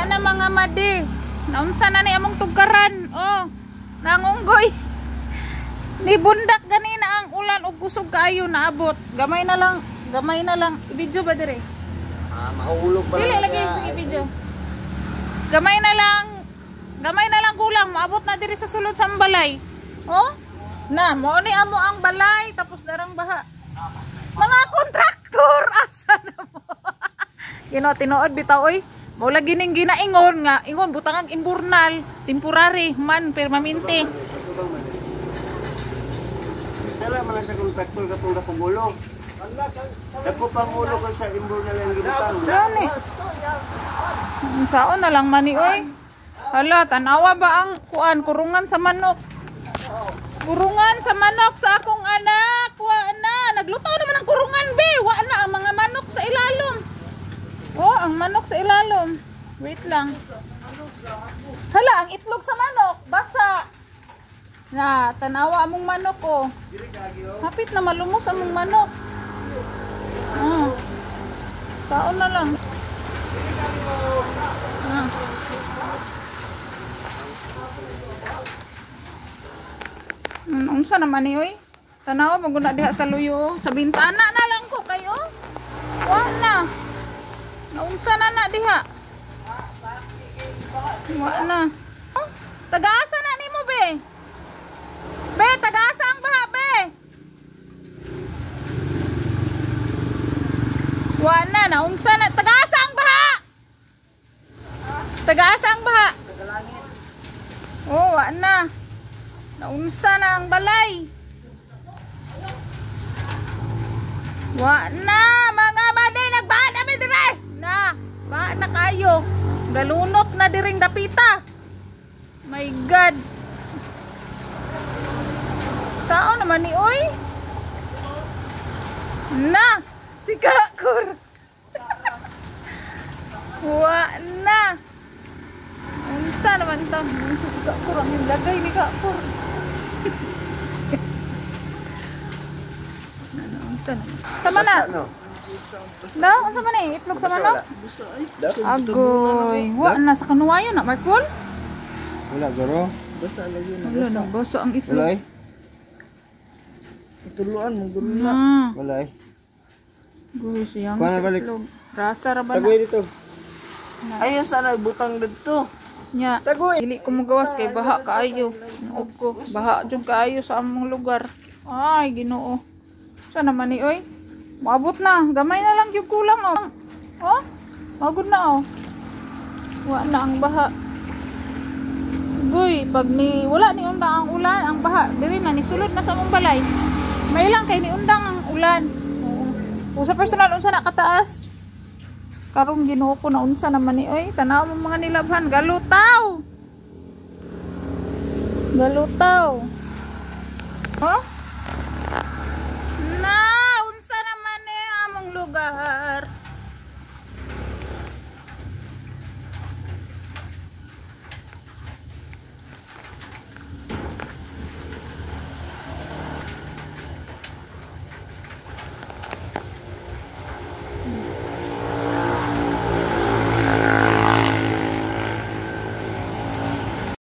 Ana mga madi, naunsa na ni among tugaran. Oh, nangunggoy. Ni bundak ganina ang ulan ug kusog kaayo naabot. Gamay na lang, gamay na lang. I-video ba dire? Mahulog ba? Dili lagi sa i-video. Gamay na lang kulang maabot na diri sa sulod sa balay. Oh? Na, mo ni amo ang balay tapos darang baha. Mga kontraktor asa na mo. Tinuod bitaw oy. Mao lagi ning ginaingon nga, ingon butang ang imburnal, temporary man permanente. Sala man sa kontraktor katong napagulong. Dako pangulo ko sa imburnal ang gibutang. Gani. Saon na lang mani oy. Hala, tanawa ba ang kuan kurungan sa manok? Kurungan sa manok sa akong anak. Wa na, naglutaw naman ang kurungan be. Wa na ang mga manok sa ilalom. Oh, ang manok sa ilalom. Wait lang. Hala, ang itlog sa manok basa. Na, tanawa among manok oh. Hapit na malumos among manok. Saon na lang. Unsa naman ni oy? Tanawa pag una diha sa luyo, sa bintana na lang ko kayo. Wa na. Naunsa na diha? Wa na. Oh, taga-asa na nimo be? Be, taga-asa ang baha be? Wa na, naunsa na. Taga-asa ang baha? Taga-asa ang baha? Tagalangit. Oh, wa na. Naunsa na ang balay. Wa na, mga madi, nagbaha na dire. Na, baha na kayo. Galunok na diring dapita. My God. Sao naman ni oy? Na, si Kakur. Wa na. Unsa naman to? Unsa si Kakur ang lagay ni Kakur. Sama na. Da, unsa man ni itlog sa manok? Agoy, wa na sa kanuwayo na Markol. Wala garo. Basa lagi na Wala na basa ang itlog. Wala eh. Ituluan mo gulo na. Wala eh. Gulo siyang Kuha na balik. itlog. Rasa ra ba Tagoy na? dito. Ayun sana butang dito. Nya, dili ko magawas kay baha kaayo. Nuog ko, baha jud kaayo sa among lugar. Ay, Ginoo. Sa naman ni oy? Maabot na, gamay na lang yung kulang oh. Oh? Magod na oh. Wa na ang baha. Goy, pag ni wala ni undang ang ulan, ang baha diri na ni sulod na sa among balay. May lang kay ni undang ang ulan. Oo. Sa personal unsa na kataas? Karong Ginoo ko na unsa naman ni oy, tanaw mo mga nilabhan, galutaw. Galutaw. Oh?